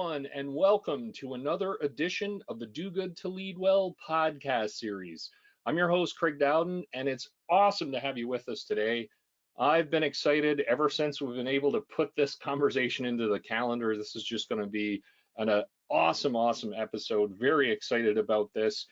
everyone, and welcome to another edition of the Do Good to Lead Well podcast series. I'm your host, Craig Dowden, and it's awesome to have you with us today. I've been excited ever since we've been able to put this conversation into the calendar. This is just going to be an awesome episode. Very excited about this.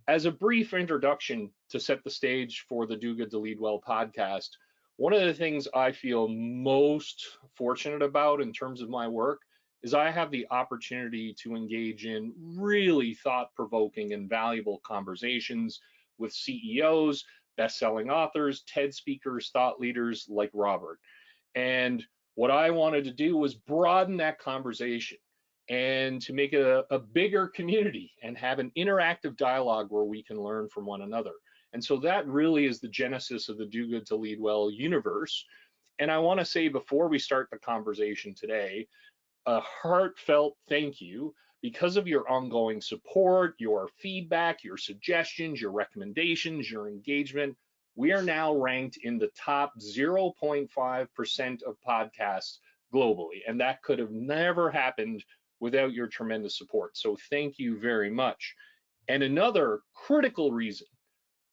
As a brief introduction to set the stage for the Do Good to Lead Well podcast, one of the things I feel most fortunate about in terms of my work is I have the opportunity to engage in really thought-provoking and valuable conversations with CEOs, best-selling authors, TED speakers, thought leaders like Robert. And what I wanted to do was broaden that conversation and to make it a bigger community and have an interactive dialogue where we can learn from one another. And so that really is the genesis of the Do Good to Lead Well universe. And I want to say before we start the conversation today, a heartfelt thank you because of your ongoing support, your feedback, your suggestions, your recommendations, your engagement. We are now ranked in the top 0.5% of podcasts globally, and that could have never happened without your tremendous support. So thank you very much. And another critical reason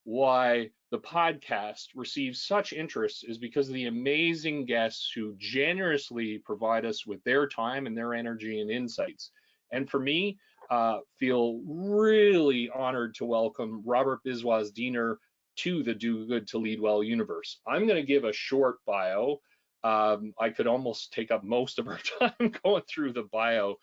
why the podcast receives such interest is because of the amazing guests who generously provide us with their time and their energy and insights. And for me, feel really honored to welcome Robert Biswas-Diener to the Do Good to Lead Well universe. I'm going to give a short bio. I could almost take up most of our time going through the bio,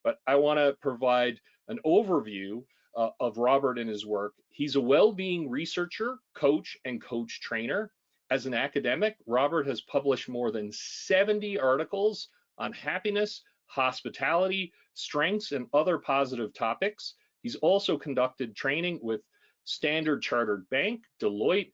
but I want to provide an overview of Robert and his work. He's a well-being researcher, coach, and coach trainer. As an academic, Robert has published more than 70 articles on happiness, hospitality, strengths, and other positive topics. He's also conducted training with Standard Chartered Bank, Deloitte,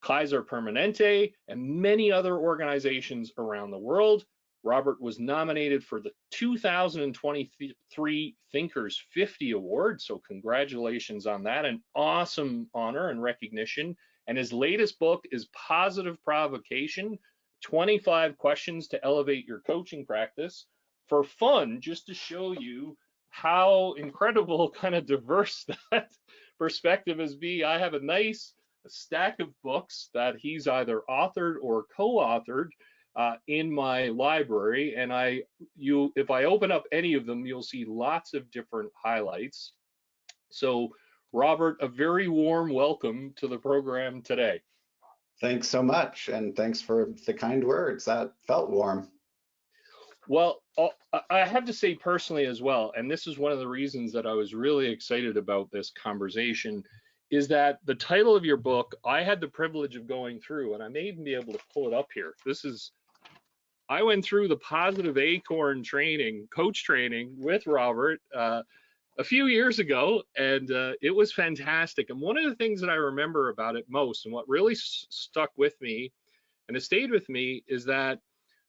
Kaiser Permanente, and many other organizations around the world. Robert was nominated for the 2023 Thinkers 50 Award, so congratulations on that, an awesome honor and recognition. And his latest book is Positive Provocation, 25 Questions to Elevate Your Coaching Practice. For fun, just to show you how incredible kind of diverse that perspective is I have a nice stack of books that he's either authored or co-authored in my library, and if I open up any of them, you'll see lots of different highlights. So, Robert, a very warm welcome to the program today. Thanks so much, and thanks for the kind words. That felt warm. Well, I have to say personally as well, and this is one of the reasons that I was really excited about this conversation, is that the title of your book, I had the privilege of going through, and I may even be able to pull it up here. I went through the Positive Acorn training, coach training with Robert a few years ago, and it was fantastic. And one of the things that I remember about it most, and what really stuck with me, and it stayed with me, is that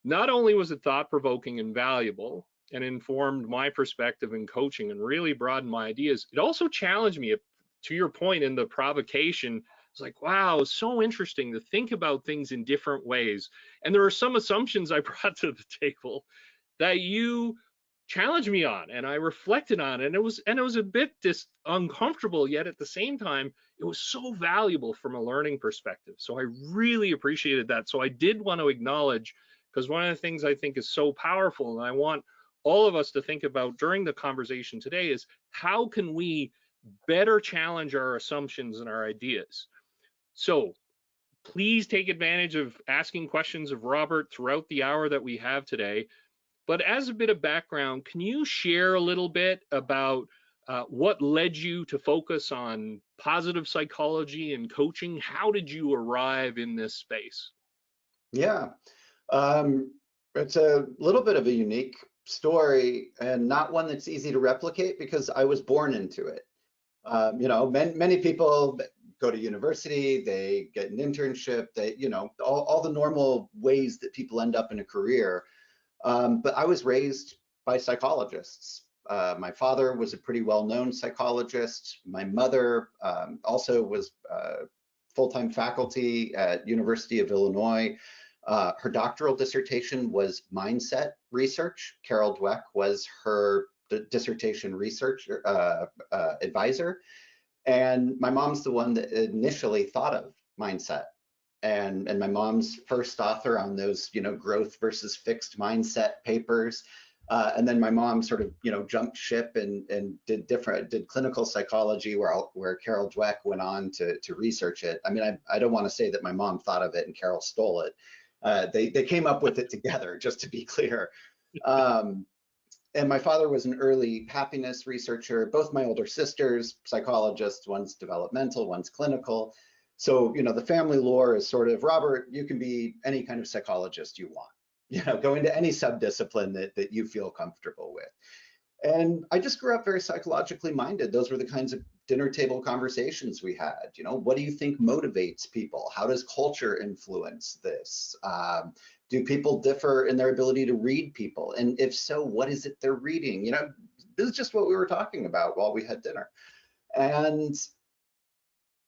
not only was it thought-provoking and valuable and informed my perspective in coaching and really broadened my ideas, it also challenged me, to your point in the provocation. It's like, wow, it's so interesting to think about things in different ways. And there are some assumptions I brought to the table that you challenged me on, and I reflected on, and it was a bit uncomfortable, yet at the same time, it was so valuable from a learning perspective. So I really appreciated that. So I did want to acknowledge, because one of the things I think is so powerful, and I want all of us to think about during the conversation today, is how can we better challenge our assumptions and our ideas. So please take advantage of asking questions of Robert throughout the hour that we have today. But as a bit of background, can you share a little bit about what led you to focus on positive psychology and coaching? How did you arrive in this space? Yeah, it's a little bit of a unique story and not one that's easy to replicate because I was born into it. Many people go to university, they get an internship, all the normal ways that people end up in a career. But I was raised by psychologists. My father was a pretty well-known psychologist. My mother also was full-time faculty at University of Illinois. Her doctoral dissertation was mindset research. Carol Dweck was her dissertation research advisor. And my mom's the one that initially thought of mindset. And my mom's first author on those, growth versus fixed mindset papers. And then my mom sort of, jumped ship and did clinical psychology where Carol Dweck went on to research it. I mean, I don't want to say that my mom thought of it and Carol stole it. They came up with it together, just to be clear. And my father was an early happiness researcher. Both my older sisters, psychologists, one's developmental, one's clinical. So, the family lore is sort of, Robert, you can be any kind of psychologist you want. Go into any subdiscipline that you feel comfortable with. And I just grew up very psychologically minded. Those were the kinds of dinner table conversations we had. What do you think motivates people? How does culture influence this? Do people differ in their ability to read people? And if so, what is it they're reading? This is just what we were talking about while we had dinner. And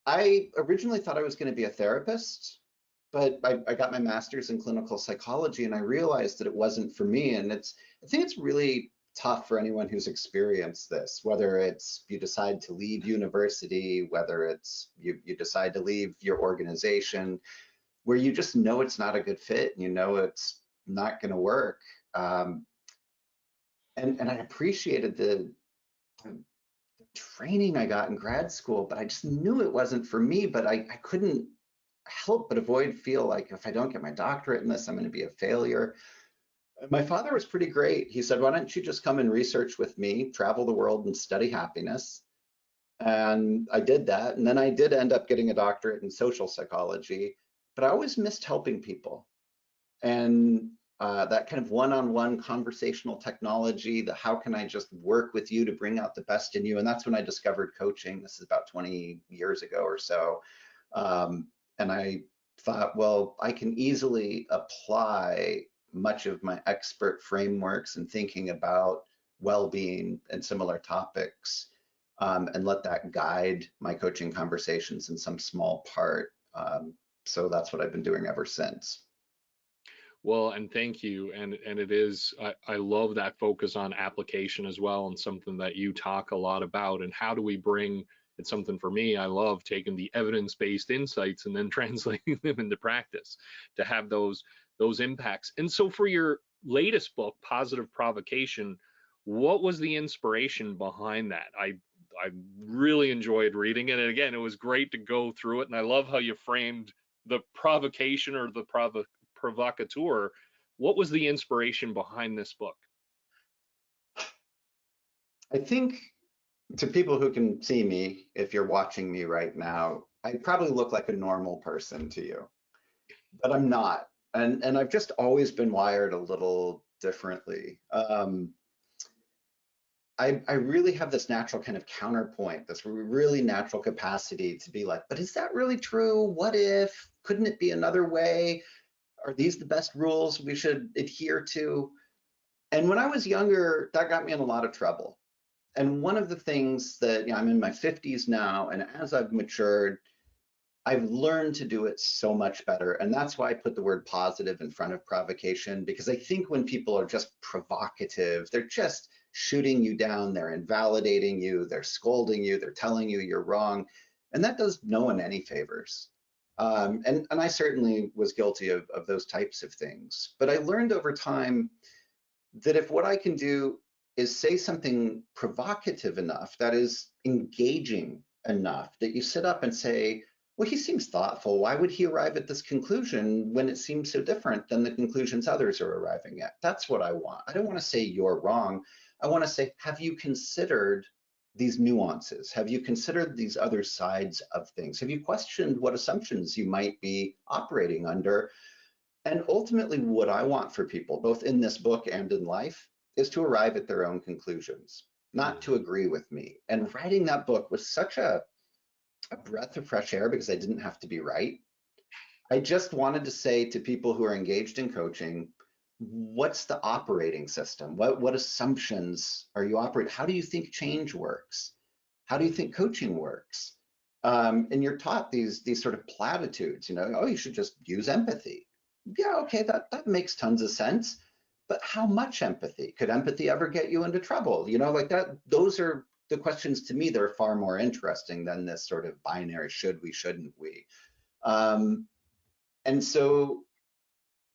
I originally thought I was going to be a therapist, but I got my master's in clinical psychology and I realized that it wasn't for me. And I think it's really tough for anyone who's experienced this, whether it's you decide to leave university, whether it's you decide to leave your organization, where you just know it's not a good fit, it's not going to work. And I appreciated the training I got in grad school, but I just knew it wasn't for me. But I couldn't help but feel like if I don't get my doctorate in this, I'm going to be a failure. My father was pretty great. He said, why don't you just come and research with me, travel the world and study happiness? And I did that. And then I did end up getting a doctorate in social psychology, but I always missed helping people. And that kind of one-on-one conversational technology, the how can I just work with you to bring out the best in you? And that's when I discovered coaching. This is about 20 years ago or so. And I thought, well, I can easily apply much of my expert frameworks and thinking about well-being and similar topics, and let that guide my coaching conversations in some small part. So that's what I've been doing ever since. Well, and thank you. And it is, I love that focus on application as well, and something that you talk a lot about. And how do we bring, it's something for me, I love taking the evidence-based insights and then translating them into practice to have those impacts. And so for your latest book, Positive Provocation, what was the inspiration behind that? I really enjoyed reading it. And again, it was great to go through it. And I love how you framed the provocation or the provocateur. What was the inspiration behind this book? I think to people who can see me, if you're watching me right now, I probably look like a normal person to you, but I'm not. And I've just always been wired a little differently. I really have this natural kind of counterpoint, this really natural capacity to be like, but is that really true? What if? Couldn't it be another way? Are these the best rules we should adhere to? And when I was younger, that got me in a lot of trouble. And one of the things that, I'm in my 50s now, and as I've matured, I've learned to do it so much better. And that's why I put the word positive in front of provocation, because I think when people are just provocative, they're just shooting you down, they're invalidating you, they're scolding you, they're telling you you're wrong. And that does no one any favors. And I certainly was guilty of those types of things. But I learned over time that if what I can do is say something provocative enough, that is engaging enough, that you sit up and say, well, he seems thoughtful. Why would he arrive at this conclusion when it seems so different than the conclusions others are arriving at? That's what I want. I don't want to say you're wrong. I want to say, have you considered these nuances? Have you considered these other sides of things? Have you questioned what assumptions you might be operating under? And ultimately, what I want for people, both in this book and in life, is to arrive at their own conclusions, not to agree with me. And writing that book was such a breath of fresh air because I didn't have to be right. I just wanted to say to people who are engaged in coaching, what's the operating system? What assumptions are you operating? How do you think change works? How do you think coaching works? And you're taught these sort of platitudes, oh, you should just use empathy. Yeah, okay, that makes tons of sense. But how much empathy? Could empathy ever get you into trouble? You know, like that, those are the questions to me that are far more interesting than this sort of binary should we, shouldn't we. And so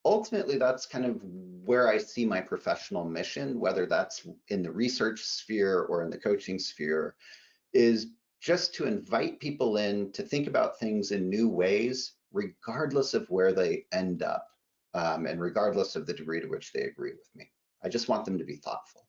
ultimately, that's kind of where I see my professional mission, whether that's in the research sphere or in the coaching sphere, is just to invite people in to think about things in new ways, regardless of where they end up, and regardless of the degree to which they agree with me. I just want them to be thoughtful.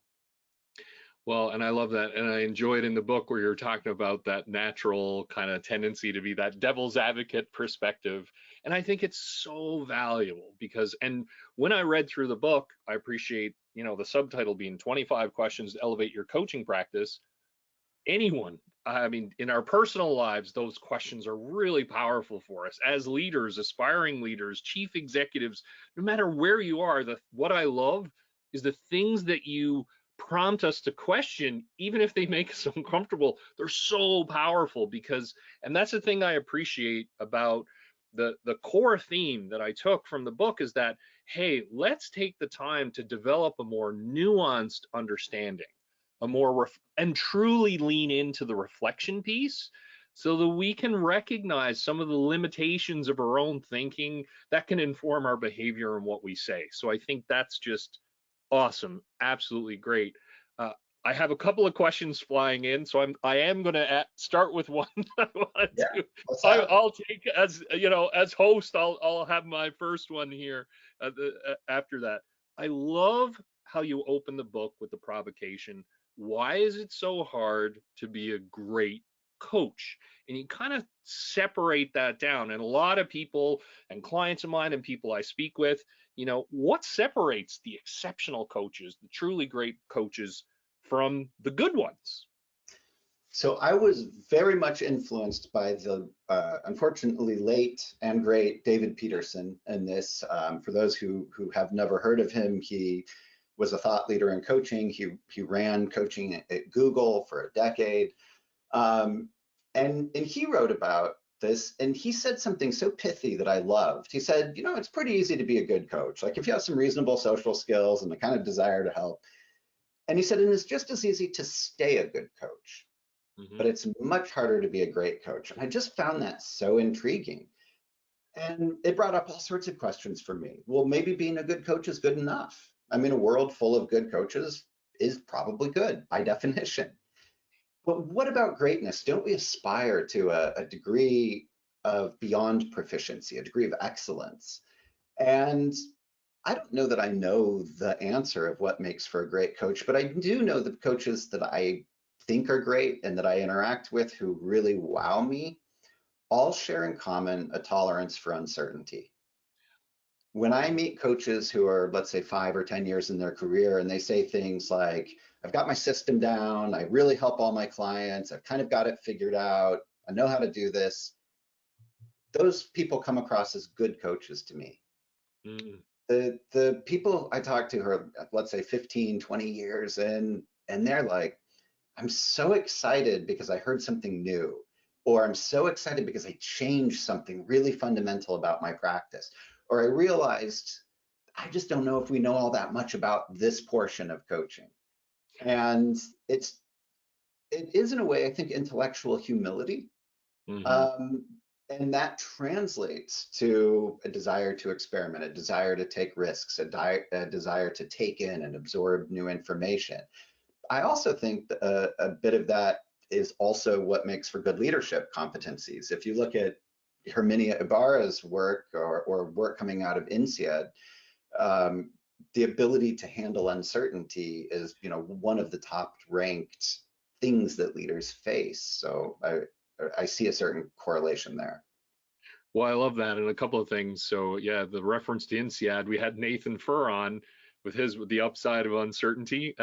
Well, and I love that. And I enjoyed in the book where you're talking about that natural kind of tendency to be that devil's advocate perspective. And I think it's so valuable because, and when I read through the book, I appreciate, the subtitle being 25 questions to elevate your coaching practice. Anyone, I mean, in our personal lives, those questions are really powerful for us as leaders, aspiring leaders, chief executives, no matter where you are. What I love is the things that you prompt us to question, even if they make us uncomfortable, they're so powerful because, and that's the thing I appreciate about the core theme that I took from the book is that, hey, let's take the time to develop a more nuanced understanding, and truly lean into the reflection piece so that we can recognize some of the limitations of our own thinking that can inform our behavior and what we say. So I think that's just awesome, absolutely great. Uh, I have a couple of questions flying in, so I am going to start with one that I want Yeah, to. let's have it. I'll take as host. I'll have my first one here after that. I love how you open the book with the provocation. Why is it so hard to be a great coach? And you kind of separate that down. And a lot of people and clients of mine and people I speak with, what separates the exceptional coaches, the truly great coaches, from the good ones? So I was very much influenced by the unfortunately late and great David Peterson in this. For those who have never heard of him, he was a thought leader in coaching. He ran coaching at Google for a decade. And he wrote about this, and he said something so pithy that I loved. He said, it's pretty easy to be a good coach. Like if you have some reasonable social skills and the kind of desire to help. And he said, and it's just as easy to stay a good coach, Mm-hmm. but it's much harder to be a great coach. And I just found that so intriguing. And it brought up all sorts of questions for me. Well, maybe being a good coach is good enough. I mean, a world full of good coaches is probably good by definition. But what about greatness? Don't we aspire to a degree of beyond proficiency, a degree of excellence? And I don't know that I know the answer of what makes for a great coach, but I do know the coaches that I think are great and that I interact with who really wow me all share in common a tolerance for uncertainty. When I meet coaches who are, let's say, 5 or 10 years in their career, and they say things like, I've got my system down, I really help all my clients, I've kind of got it figured out, I know how to do this, those people come across as good coaches to me. Mm-hmm. The people I talk to who are, let's say, 15, 20 years in, and they're like, I'm so excited because I heard something new, or I'm so excited because I changed something really fundamental about my practice, or I realized I just don't know if we know all that much about this portion of coaching. And it is in a way, I think, intellectual humility. Mm-hmm. Um, and that translates to a desire to experiment, a desire to take risks, a desire to take in and absorb new information. I also think a bit of that is also what makes for good leadership competencies. If you look at Herminia Ibarra's work or work coming out of INSEAD, the ability to handle uncertainty is, one of the top ranked things that leaders face. So I see a certain correlation there. Well, I love that, and a couple of things. So yeah, the reference to INSEAD, we had Nathan Furr on with the upside of uncertainty,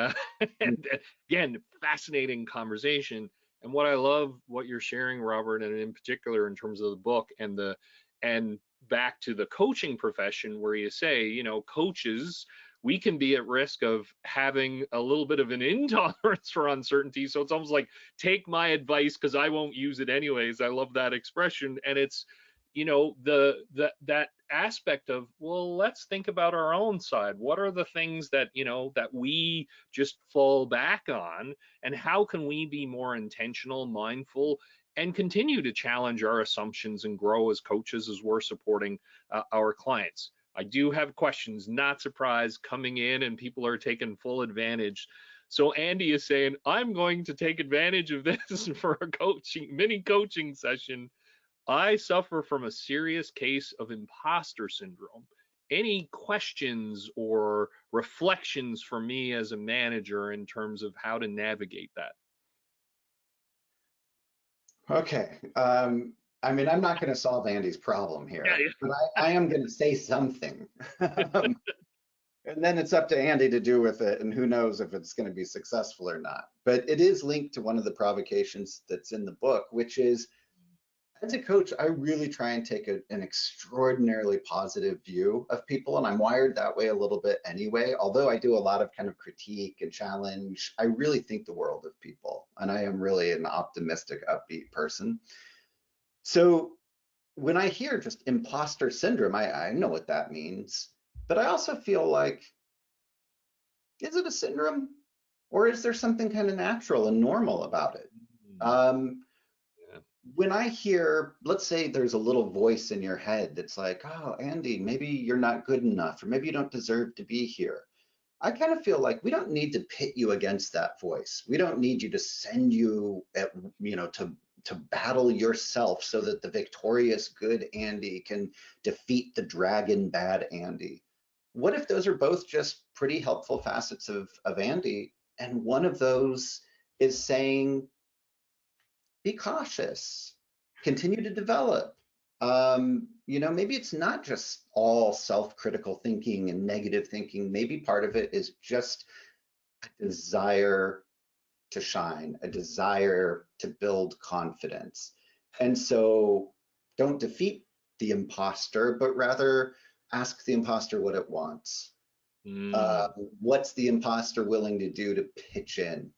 and again, fascinating conversation. And what I love what you're sharing, Robert, and in particular in terms of the book and back to the coaching profession, where you say, coaches, we can be at risk of having a little bit of an intolerance for uncertainty. So it's almost like take my advice because I won't use it anyways. I love that expression, and it's you know, that aspect of, well, let's think about our own side. What are the things that, you know, that we just fall back on, and how can we be more intentional, mindful, and continue to challenge our assumptions and grow as coaches as we're supporting our clients. I do have questions, not surprised, coming in, and people are taking full advantage. So Andy is saying, I'm going to take advantage of this for a mini coaching session. I suffer from a serious case of imposter syndrome. Any questions or reflections for me as a manager in terms of how to navigate that? Okay. I mean, I'm not going to solve Andy's problem Yeah, here, but I am going to say something. And then it's up to Andy to do with it, and who knows if it's going to be successful or not. But it is linked to one of the provocations that's in the book, which is, as a coach, I really try and take an extraordinarily positive view of people, and I'm wired that way a little bit anyway. Although I do a lot of kind of critique and challenge, I really think the world of people, and I am really an optimistic, upbeat person. So when I hear just imposter syndrome, I know what that means, but I also feel like, is it a syndrome, or is there something kind of natural and normal about it? Um, yeah. when I hear, let's say there's a little voice in your head that's like, oh, Andy, maybe you're not good enough, or maybe you don't deserve to be here. I kind of feel like we don't need to pit you against that voice. We don't need you to send you at, to battle yourself so that the victorious good Andy can defeat the dragon bad Andy. What if those are both just pretty helpful facets of Andy, and one of those is saying, be cautious, continue to develop. Maybe it's not just all self-critical thinking and negative thinking. Maybe part of it is just a desire to shine, a desire to build confidence. And so don't defeat the imposter, but rather ask the imposter what it wants. Mm. What's the imposter willing to do to pitch in?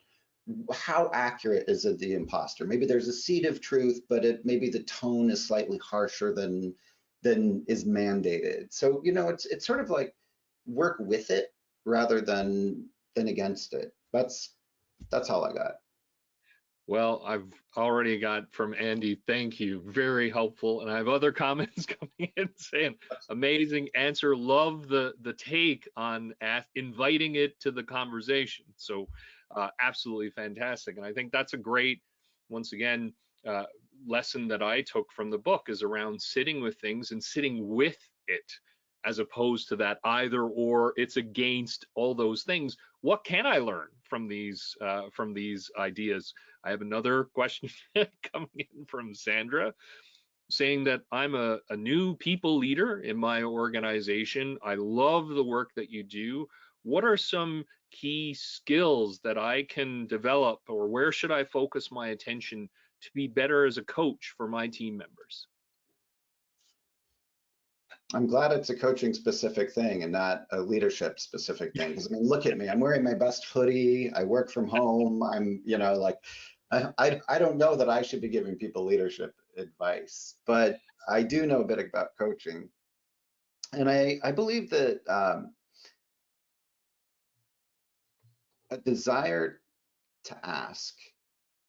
How accurate is it the imposter? Maybe there's a seed of truth, but maybe the tone is slightly harsher than is mandated. So it's sort of like work with it rather than against it. That's all I got. Well, I've already got from Andy, thank you, very helpful. And I have other comments coming in saying, amazing answer, love the take on inviting it to the conversation. So absolutely fantastic. And I think that's a great, once again, uh, lesson that I took from the book is around sitting with things and sitting with it, as opposed to that either or, it's against all those things. What can I learn from these ideas? I have another question coming in from Sandra saying that I'm a new people leader in my organization. I love the work that you do. What are some key skills that I can develop, or where should I focus my attention to be better as a coach for my team members? I'm glad it's a coaching specific thing and not a leadership specific thing. Because I mean, look at me. I'm wearing my best hoodie. I work from home. I'm, like, I don't know that I should be giving people leadership advice, but I do know a bit about coaching. And I believe that a desire to ask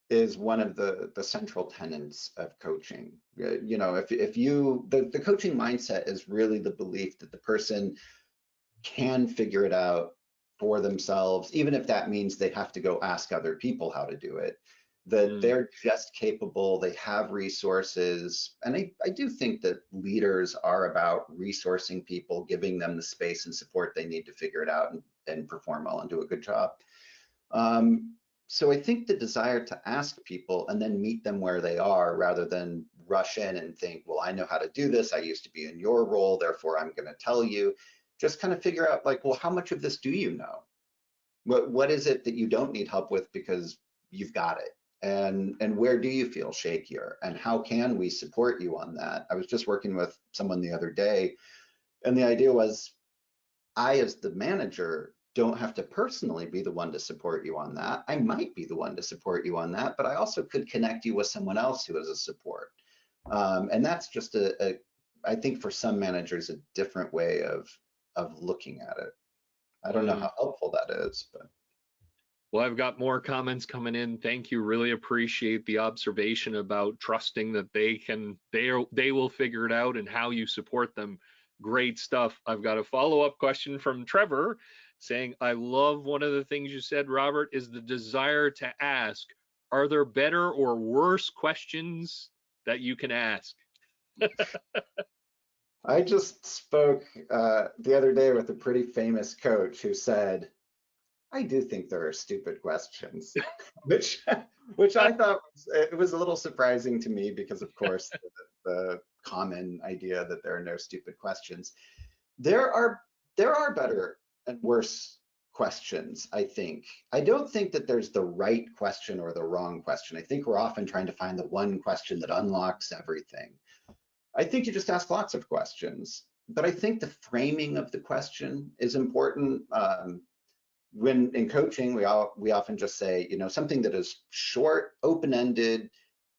is one of the central tenets of coaching. If you the coaching mindset is really the belief that the person can figure it out for themselves, even if that means they have to go ask other people how to do it, that they're just capable, they have resources. And I do think that leaders are about resourcing people, giving them the space and support they need to figure it out and perform well and do a good job. So I think the desire to ask people and then meet them where they are rather than rush in and think, well, I know how to do this. I used to be in your role, therefore I'm going to tell you. Just kind of figure out like, well, how much of this do you know? What is it that you don't need help with because you've got it? And where do you feel shakier? And how can we support you on that? I was just working with someone the other day, and the idea was I, as the manager, don't have to personally be the one to support you on that. I might be the one to support you on that, but I also could connect you with someone else who is a support. And that's just a I think for some managers, a different way of looking at it. I don't know how helpful that is, but. Well, I've got more comments coming in. Thank you. Really appreciate the observation about trusting that they will figure it out and how you support them. Great stuff. I've got a follow-up question from Trevor saying, I love one of the things you said, Robert, is the desire to ask, are there better or worse questions that you can ask? I just spoke the other day with a pretty famous coach who said, I do think there are stupid questions, which I thought it was a little surprising to me because, of course, the common idea that there are no stupid questions. There are better and worse questions, I think. I don't think that there's the right question or the wrong question. I think we're often trying to find the one question that unlocks everything. I think you just ask lots of questions, but I think the framing of the question is important. When in coaching, we often just say, something that is short, open-ended,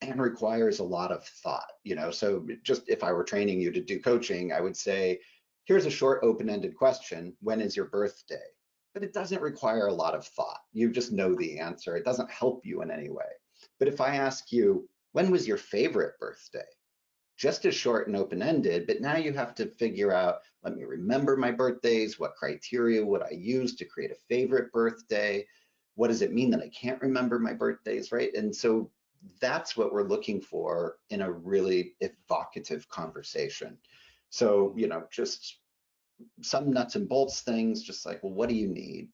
and requires a lot of thought. So just if I were training you to do coaching, I would say, here's a short, open-ended question: when is your birthday? But it doesn't require a lot of thought. You just know the answer. It doesn't help you in any way. But if I ask you, when was your favorite birthday? Just as short and open-ended, but now you have to figure out, let me remember my birthdays, what criteria would I use to create a favorite birthday? What does it mean that I can't remember my birthdays, right? And so that's what we're looking for in a really evocative conversation. So, just some nuts and bolts things, just like, well, what do you need?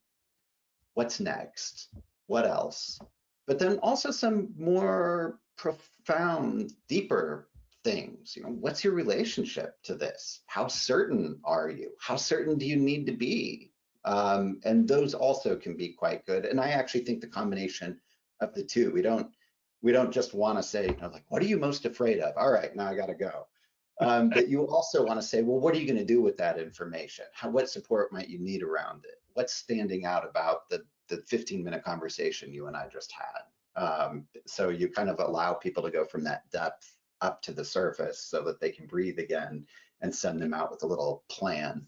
What's next? What else? But then also some more profound, deeper things. What's your relationship to this? How certain are you? How certain do you need to be? And those also can be quite good. And I actually think the combination of the two, we don't just want to say, like, what are you most afraid of? All right, now I got to go. But you also want to say, well, what are you going to do with that information? What support might you need around it? What's standing out about the 15-minute conversation you and I just had? So you kind of allow people to go from that depth up to the surface so that they can breathe again and send them out with a little plan.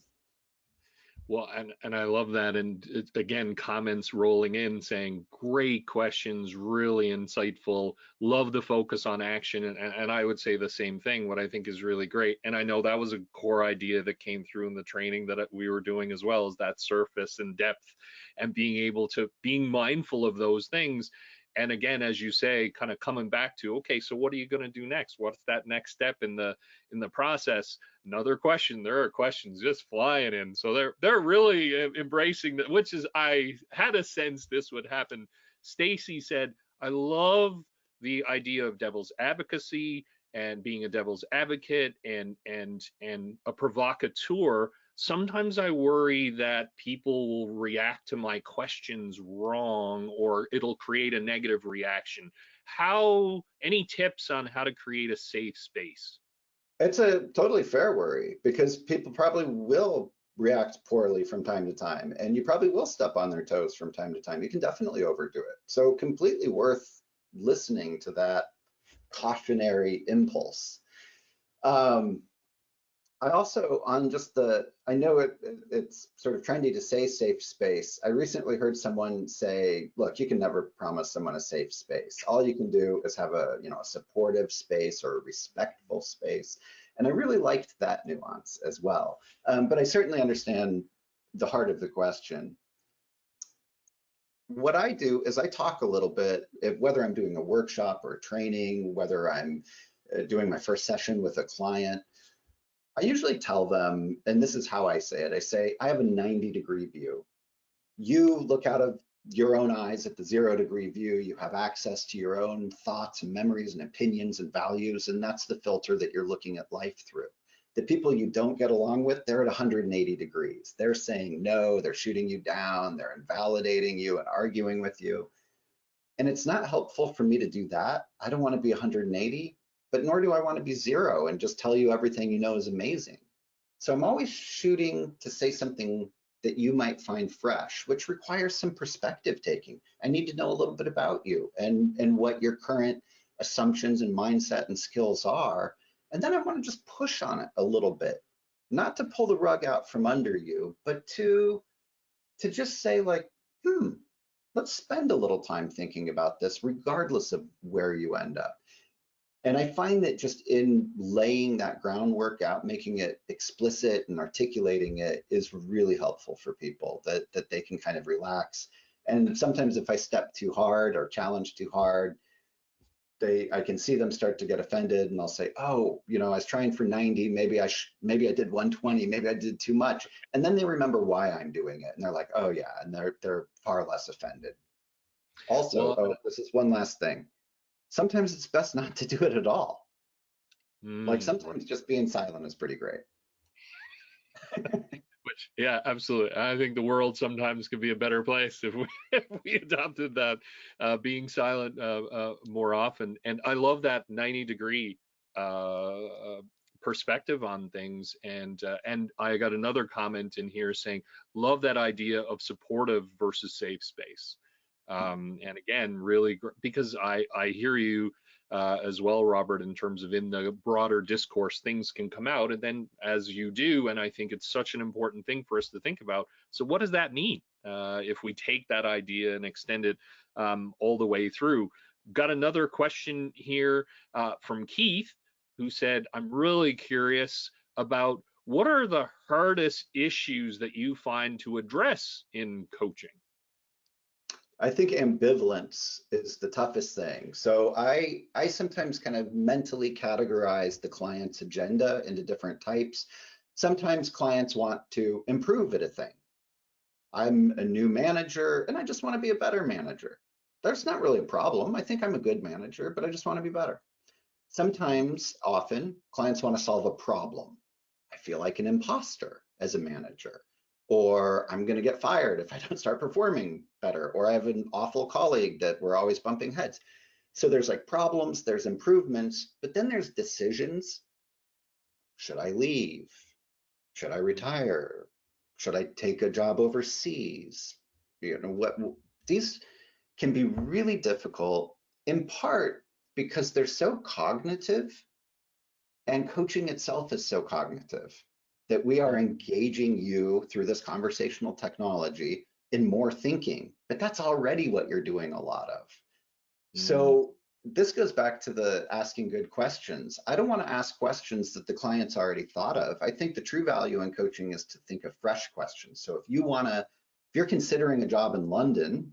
Well, and I love that. And again, comments rolling in saying, great questions, really insightful. Love the focus on action. And I would say the same thing. What I think is really great, and I know that was a core idea that came through in the training that we were doing as well, is that surface and depth and being mindful of those things. And again, as you say, kind of coming back to, okay, so what are you going to do next? What's that next step in the process? Another question. There are questions just flying in, so they're really embracing that, which is, I had a sense this would happen. Stacy said, I love the idea of devil's advocacy and being a devil's advocate and a provocateur. Sometimes I worry that people will react to my questions wrong, or it'll create a negative reaction. Any tips on how to create a safe space? It's a totally fair worry, because people probably will react poorly from time to time, and you probably will step on their toes from time to time. You can definitely overdo it. So completely worth listening to that cautionary impulse. I also, on just I know it's sort of trendy to say safe space. I recently heard someone say, look, you can never promise someone a safe space. All you can do is have a supportive space or a respectful space. And I really liked that nuance as well. But I certainly understand the heart of the question. What I do is I talk a little bit, whether I'm doing a workshop or a training, whether I'm doing my first session with a client, I usually tell them, and this is how I say it, I say, I have a 90-degree view. You look out of your own eyes at the 0-degree view, you have access to your own thoughts and memories and opinions and values, and that's the filter that you're looking at life through. The people you don't get along with, they're at 180 degrees. They're saying no, they're shooting you down, they're invalidating you and arguing with you. And it's not helpful for me to do that. I don't want to be 180. But nor do I want to be 0 and just tell you everything you know is amazing. So I'm always shooting to say something that you might find fresh, which requires some perspective taking. I need to know a little bit about you and what your current assumptions and mindset and skills are. And then I want to just push on it a little bit, not to pull the rug out from under you, but to just say like, let's spend a little time thinking about this, regardless of where you end up. And I find that just in laying that groundwork out, making it explicit and articulating it is really helpful for people, that they can kind of relax. And sometimes if I step too hard or challenge too hard, I can see them start to get offended, and I'll say, oh, I was trying for 90, maybe I did 120, maybe I did too much. And then they remember why I'm doing it, and they're like, oh yeah, and they're far less offended. Also, Well, this is one last thing. Sometimes it's best not to do it at all. Like sometimes just being silent is pretty great. which, yeah, absolutely. I think the world sometimes could be a better place if we, if we adopted that, being silent more often. And I love that 90-degree perspective on things. And I got another comment in here saying, love that idea of supportive versus safe space. And again, really, because I hear you as well, Robert, in terms of in the broader discourse, things can come out, and then as you do, and I think it's such an important thing for us to think about. So what does that mean if we take that idea and extend it all the way through? Got another question here from Keith, who said, I'm really curious about what are the hardest issues that you find to address in coaching? I think ambivalence is the toughest thing. So I sometimes kind of mentally categorize the client's agenda into different types. Sometimes clients want to improve at a thing. I'm a new manager and I just want to be a better manager. That's not really a problem. I think I'm a good manager, but I just want to be better. Sometimes, often, clients want to solve a problem. I feel like an imposter as a manager, or I'm going to get fired if I don't start performing better, or I have an awful colleague that we're always bumping heads. So there's like problems, there's improvements, but then there's decisions. Should I leave? Should I retire? Should I take a job overseas? What these can be really difficult, in part because they're so cognitive, and coaching itself is so cognitive that we are engaging you through this conversational technology in more thinking, but that's already what you're doing a lot of. So this goes back to the asking good questions. I don't want to ask questions that the client's already thought of. I think the true value in coaching is to think of fresh questions. So if you're considering a job in London,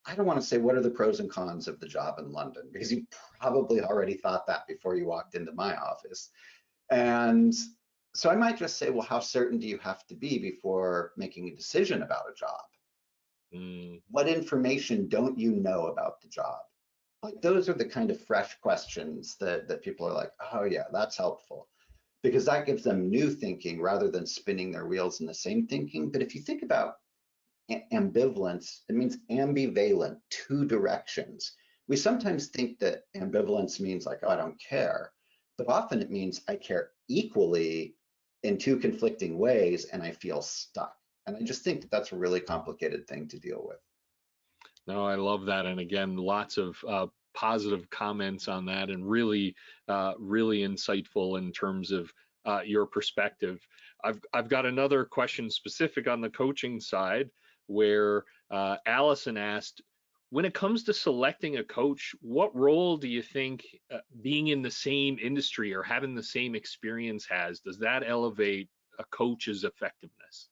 I don't want to say what are the pros and cons of the job in London, because you probably already thought that before you walked into my office. And so I might just say, well, how certain do you have to be before making a decision about a job? What information don't you know about the job? Like those are the kind of fresh questions that people are like, oh yeah, that's helpful, because that gives them new thinking rather than spinning their wheels in the same thinking. But if you think about ambivalence, it means ambivalent, two directions. We sometimes think that ambivalence means like, oh, I don't care, but often it means I care equally in two conflicting ways and I feel stuck. And I just think that that's a really complicated thing to deal with. No, I love that. And again, lots of positive comments on that, and really, really insightful in terms of your perspective. I've got another question specific on the coaching side, where Allison asked, when it comes to selecting a coach, what role do you think being in the same industry or having the same experience has? Does that elevate a coach's effectiveness?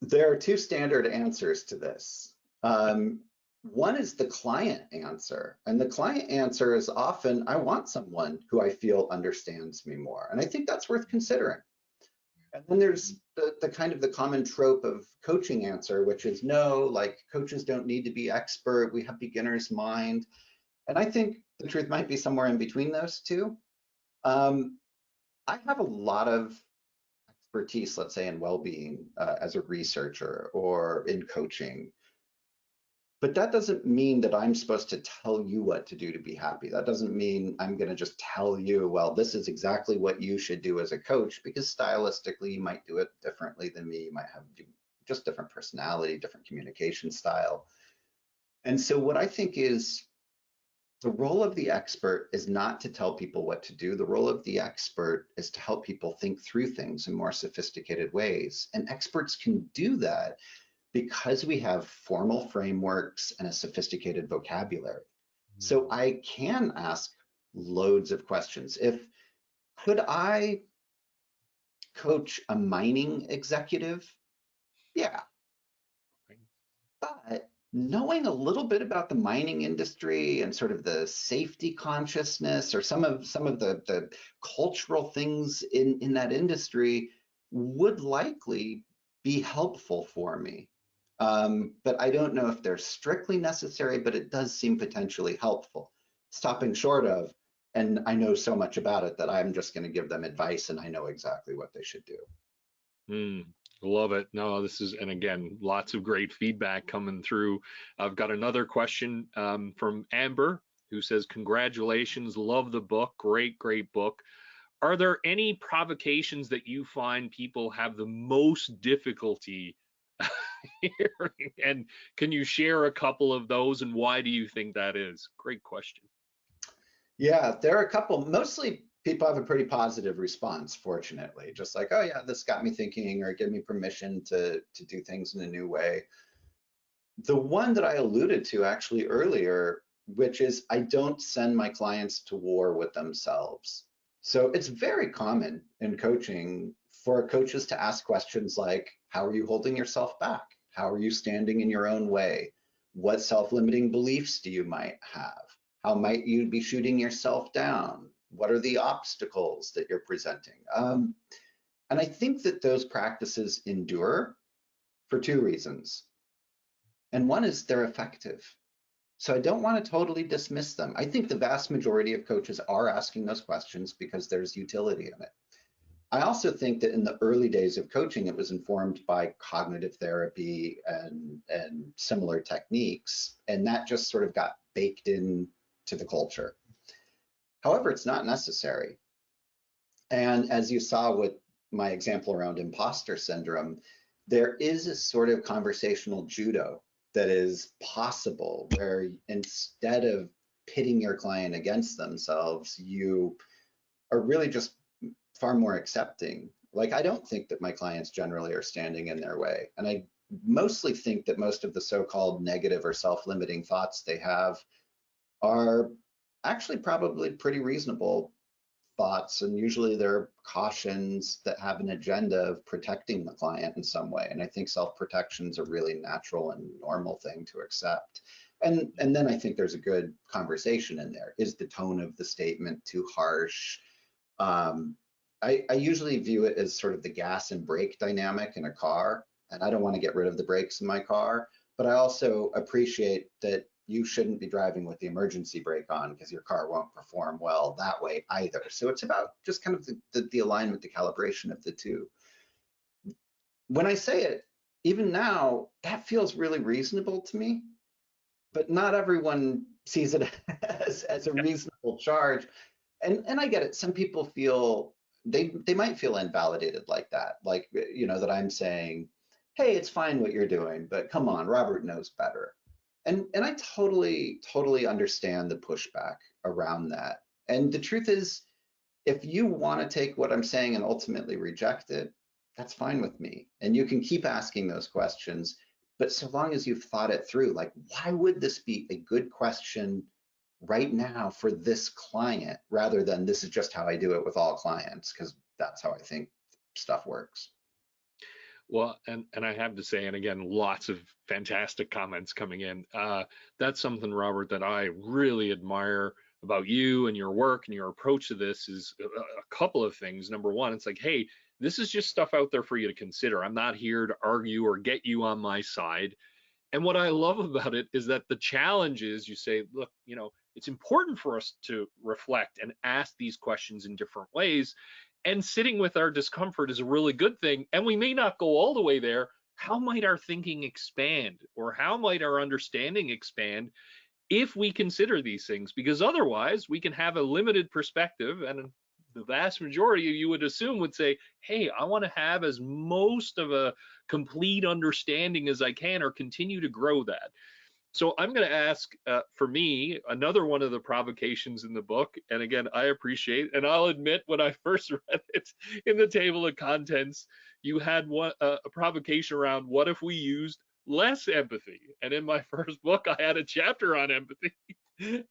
There are two standard answers to this. One is the client answer, and the client answer is often, I want someone who I feel understands me more, and I think that's worth considering. And then there's the kind of the common trope of coaching answer, which is no, like coaches don't need to be expert, we have beginner's mind. And I think the truth might be somewhere in between those two. I have a lot of expertise, let's say in well-being as a researcher or in coaching. But that doesn't mean that I'm supposed to tell you what to do to be happy. That doesn't mean I'm going to just tell you, well, this is exactly what you should do as a coach, because stylistically you might do it differently than me. You might have just different personality, different communication style. And so what I think is The role of the expert is not to tell people what to do. The role of the expert is to help people think through things in more sophisticated ways. And experts can do that because we have formal frameworks and a sophisticated vocabulary. So I can ask loads of questions. Could I coach a mining executive? Yeah, but knowing a little bit about the mining industry and sort of the safety consciousness or some of the cultural things in that industry would likely be helpful for me. But I don't know if they're strictly necessary, but it does seem potentially helpful. Stopping short of, and I know so much about it that I'm just going to give them advice and I know exactly what they should do. Love it. No, this is, and again, lots of great feedback coming through. I've got another question from Amber, who says, congratulations, love the book, great book. Are there any provocations that you find people have the most difficulty hearing? And can you share a couple of those, and why do you think that is? Great question. Yeah, there are a couple. Mostly people have a pretty positive response, fortunately. Just like, oh yeah, this got me thinking, or give me permission to do things in a new way. The one that I alluded to actually earlier, which is I don't send my clients to war with themselves. So it's very common in coaching for coaches to ask questions like, how are you holding yourself back? How are you standing in your own way? What self-limiting beliefs do you might have? How might you be shooting yourself down? What are the obstacles that you're presenting? And I think that those practices endure for two reasons. And one is they're effective. So I don't want to totally dismiss them. I think the vast majority of coaches are asking those questions because there's utility in it. I also think that in the early days of coaching, it was informed by cognitive therapy and similar techniques, and that just sort of got baked in to the culture. However, it's not necessary. And as you saw with my example around imposter syndrome, there is a sort of conversational judo that is possible where instead of pitting your client against themselves, you are really just far more accepting. Like, I don't think that my clients generally are standing in their way. And I mostly think that most of the so-called negative or self-limiting thoughts they have are actually probably pretty reasonable thoughts, and usually they're cautions that have an agenda of protecting the client in some way. And I think self-protection is a really natural and normal thing to accept. And then I think there's a good conversation in there. Is the tone of the statement too harsh? I usually view it as sort of the gas and brake dynamic in a car, and I don't want to get rid of the brakes in my car, but I also appreciate that you shouldn't be driving with the emergency brake on because your car won't perform well that way either. So it's about just kind of the alignment, the calibration of the two. When I say it, even now, that feels really reasonable to me, but not everyone sees it as a reasonable charge. And I get it. Some people feel, they might feel invalidated like that, like, you know, that I'm saying, hey, it's fine what you're doing, but come on, Robert knows better. And I totally understand the pushback around that. And the truth is, if you want to take what I'm saying and ultimately reject it, that's fine with me. And you can keep asking those questions, but so long as you've thought it through, like, why would this be a good question right now for this client, rather than this is just how I do it with all clients, because that's how I think stuff works. Well, and I have to say, and again, lots of fantastic comments coming in. That's something, Robert, that I really admire about you and your work and your approach to this is a couple of things. Number one, it's like, hey, this is just stuff out there for you to consider. I'm not here to argue or get you on my side. And what I love about it is that the challenge is you say, look, you know, it's important for us to reflect and ask these questions in different ways. And sitting with our discomfort is a really good thing. And we may not go all the way there. How might our thinking expand, or how might our understanding expand if we consider these things? Because otherwise we can have a limited perspective, and the vast majority of you would assume would say, hey, I want to have as most of a complete understanding as I can, or continue to grow that. So I'm going to ask, for me, another one of the provocations in the book. And again, I appreciate, and I'll admit, when I first read it in the table of contents, you had one a provocation around what if we used less empathy? And in my first book, I had a chapter on empathy,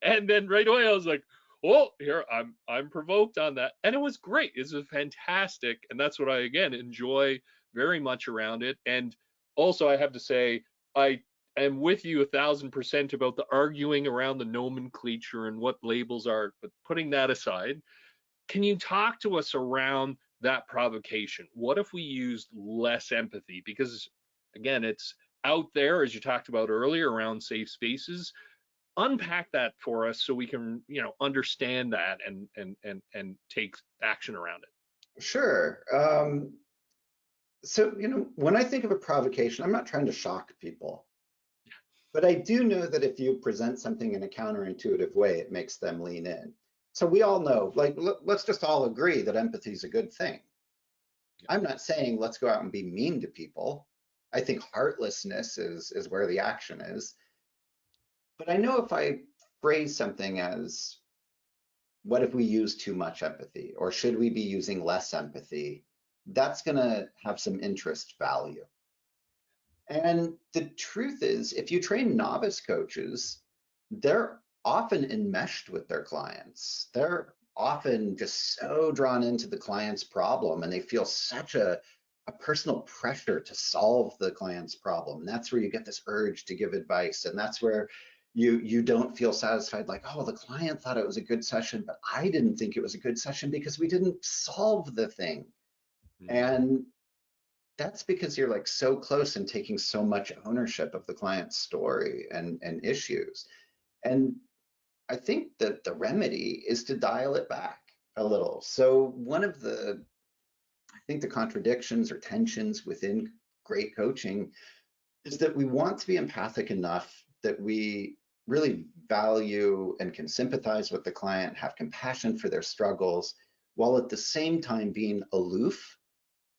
and then right away I was like, "Oh, here I'm provoked on that," and it was great. It was fantastic, and that's what I again enjoy very much around it. And also, I have to say, I am with you 1,000% about the arguing around the nomenclature and what labels are. But putting that aside, can you talk to us around that provocation? What if we used less empathy? Because again, it's out there, as you talked about earlier, around safe spaces. Unpack that for us so we can, understand that and take action around it. Sure. So, when I think of a provocation, I'm not trying to shock people, but I do know that if you present something in a counterintuitive way, it makes them lean in. So we all know, like, let's just all agree that empathy is a good thing. I'm not saying let's go out and be mean to people. I think heartlessness is where the action is. But I know if I phrase something as, what if we use too much empathy? Or should we be using less empathy? That's going to have some interest value. And the truth is, if you train novice coaches, they're often enmeshed with their clients. They're often just so drawn into the client's problem, and they feel such a personal pressure to solve the client's problem. And that's where you get this urge to give advice. And that's where you don't feel satisfied, like, oh, the client thought it was a good session, but I didn't think it was a good session because we didn't solve the thing. Mm. And that's because you're like so close and taking so much ownership of the client's story and issues. And I think that the remedy is to dial it back a little. So one of I think the contradictions or tensions within great coaching is that we want to be empathic enough that we really value and can sympathize with the client, have compassion for their struggles, while at the same time being aloof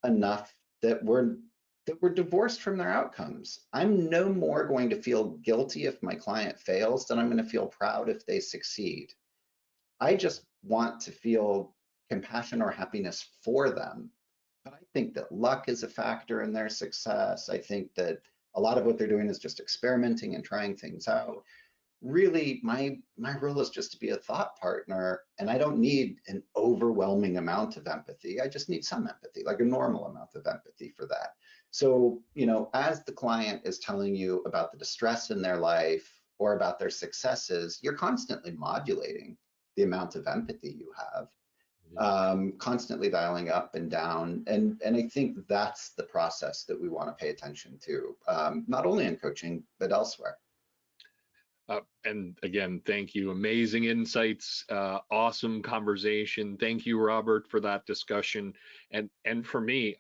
enough that we're divorced from their outcomes. I'm no more going to feel guilty if my client fails than I'm going to feel proud if they succeed. I just want to feel compassion or happiness for them. But I think that luck is a factor in their success. I think that a lot of what they're doing is just experimenting and trying things out. Really, my role is just to be a thought partner, and I don't need an overwhelming amount of empathy. I just need some empathy, like a normal amount of empathy for that. So, as the client is telling you about the distress in their life or about their successes, you're constantly modulating the amount of empathy you have, constantly dialing up and down. And I think that's the process that we want to pay attention to, not only in coaching, but elsewhere. And again, thank you. Amazing insights, awesome conversation. Thank you, Robert, for that discussion. And for me,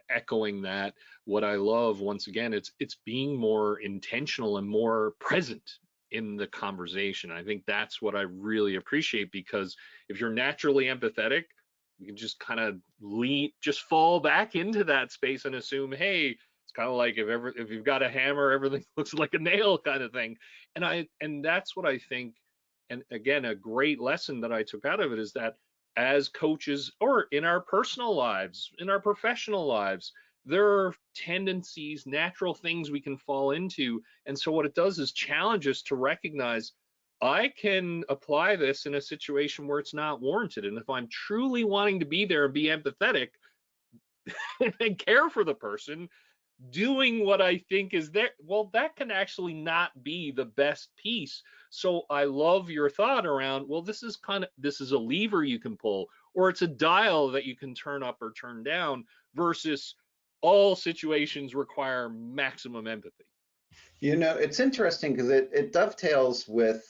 echoing that, what I love once again, it's being more intentional and more present in the conversation. I think that's what I really appreciate, because if you're naturally empathetic, you can just kind of just fall back into that space and assume, hey, it's kind of like if you've got a hammer, everything looks like a nail kind of thing. And that's what I think. And again, a great lesson that I took out of it is that as coaches, or in our personal lives, in our professional lives, there are tendencies, natural things we can fall into. And so what it does is challenge us to recognize, I can apply this in a situation where it's not warranted. And if I'm truly wanting to be there and be empathetic and care for the person, doing what I think is there, well, that can actually not be the best piece. So I love your thought around, well, this is a lever you can pull, or it's a dial that you can turn up or turn down, versus all situations require maximum empathy. It's interesting because it dovetails with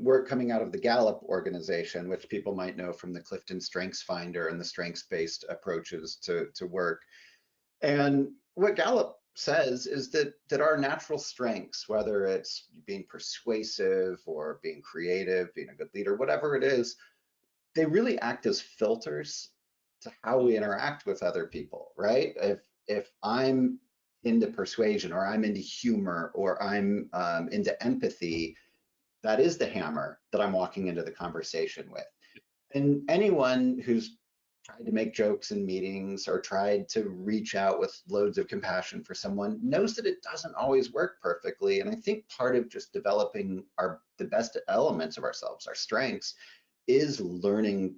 work coming out of the Gallup organization, which people might know from the Clifton Strengths Finder and the strengths-based approaches to work. And what Gallup says is that our natural strengths, whether it's being persuasive or being creative, being a good leader, whatever it is, they really act as filters to how we interact with other people, right? If I'm into persuasion, or I'm into humor, or I'm into empathy, that is the hammer that I'm walking into the conversation with. And anyone who's tried to make jokes in meetings or tried to reach out with loads of compassion for someone knows that it doesn't always work perfectly. And I think part of just developing the best elements of ourselves, our strengths, is learning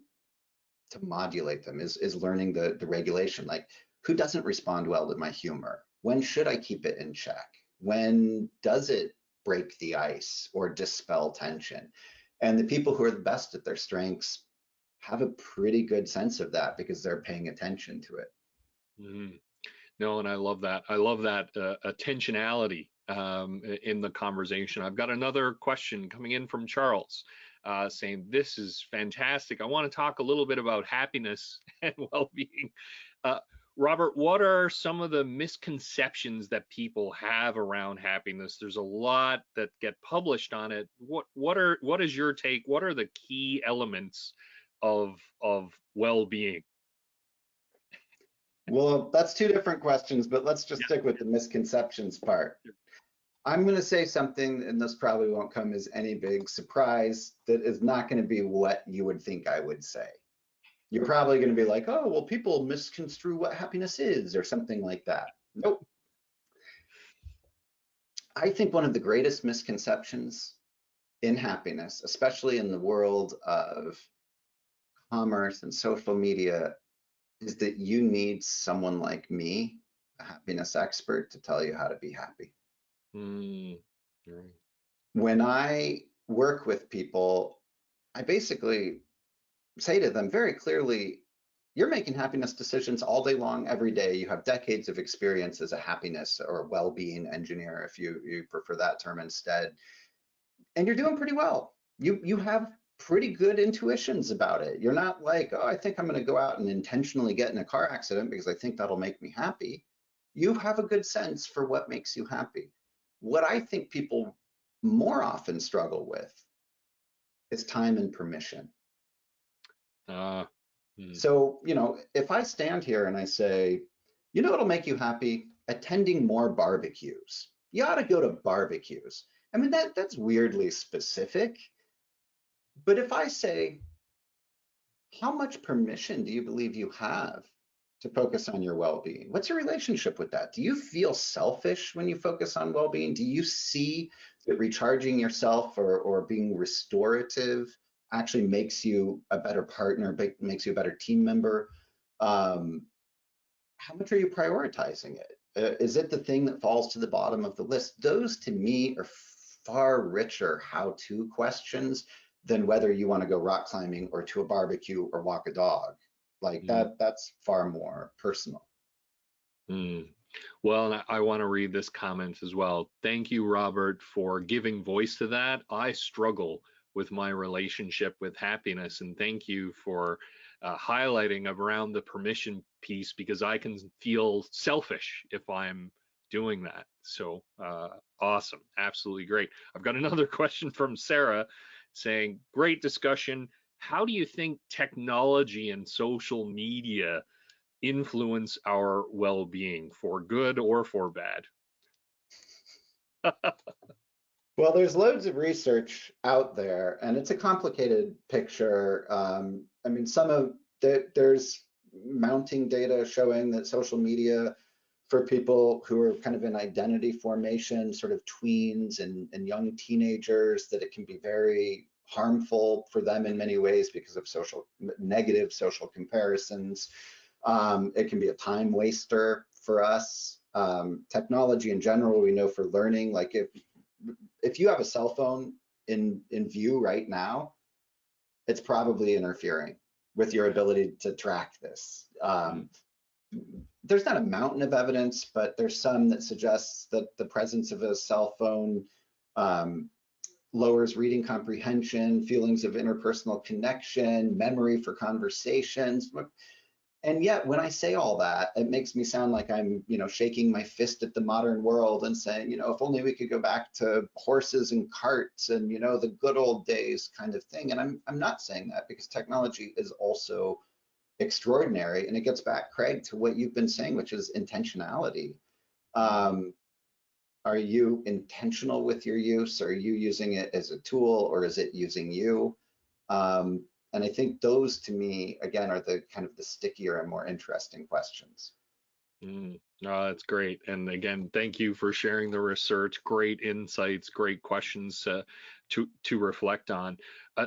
to modulate them, is learning the regulation. Like, who doesn't respond well to my humor? When should I keep it in check? When does it break the ice or dispel tension? And the people who are the best at their strengths have a pretty good sense of that because they're paying attention to it. Mm. No, and I love that. I love that attentionality in the conversation. I've got another question coming in from Charles saying, this is fantastic. I want to talk a little bit about happiness and well-being. Robert, what are some of the misconceptions that people have around happiness? There's a lot that get published on it. What is your take? What are the key elements of well-being? Well, that's two different questions, but let's just stick with the misconceptions part. I'm going to say something, and this probably won't come as any big surprise, that is not going to be what you would think I would say. You're probably going to be like, oh, well, people misconstrue what happiness is or something like that. Nope. I think one of the greatest misconceptions in happiness, especially in the world of commerce and social media, is that you need someone like me, a happiness expert, to tell you how to be happy. Mm, right. When I work with people, I basically say to them very clearly, you're making happiness decisions all day long, every day. You have decades of experience as a happiness or well-being engineer, if you prefer that term instead. And you're doing pretty well. You have pretty good intuitions about it. You're not like, oh, I think I'm going to go out and intentionally get in a car accident because I think that'll make me happy. You have a good sense for what makes you happy. What I think people more often struggle with is time and permission. So, if I stand here and I say, what'll make you happy? Attending more barbecues. You ought to go to barbecues. I mean, that's weirdly specific. But if I say, how much permission do you believe you have to focus on your well-being? What's your relationship with that? Do you feel selfish when you focus on well-being? Do you see that recharging yourself or being restorative actually makes you a better partner, makes you a better team member? How much are you prioritizing it? Is it the thing that falls to the bottom of the list? Those, to me, are far richer how-to questions than whether you want to go rock climbing or to a barbecue or walk a dog. Like that's far more personal. Well, and I want to read this comment as well. Thank you, Robert, for giving voice to that. I struggle with my relationship with happiness, and thank you for highlighting around the permission piece, because I can feel selfish if I'm doing that. So awesome, absolutely great. I've got another question from Sarah saying, great discussion. How do you think technology and social media influence our well-being, for good or for bad? Well, there's loads of research out there, and it's a complicated picture. I mean, there's mounting data showing that social media, for people who are kind of in identity formation, sort of tweens and young teenagers, that it can be very harmful for them in many ways because of negative social comparisons. It can be a time waster for us. Technology in general, we know for learning, like if you have a cell phone in view right now, it's probably interfering with your ability to track this. There's not a mountain of evidence, but there's some that suggests that the presence of a cell phone lowers reading comprehension, feelings of interpersonal connection, memory for conversations. And yet, when I say all that, it makes me sound like I'm, shaking my fist at the modern world and saying, if only we could go back to horses and carts and, the good old days kind of thing. And I'm not saying that, because technology is also extraordinary. And it gets back, Craig, to what you've been saying, which is intentionality. Um, are you intentional with your use? Are you using it as a tool, or is it using you? And I think those, to me, again, are the kind of the stickier and more interesting questions. No, that's great. And again, thank you for sharing the research. Great insights, great questions to reflect on.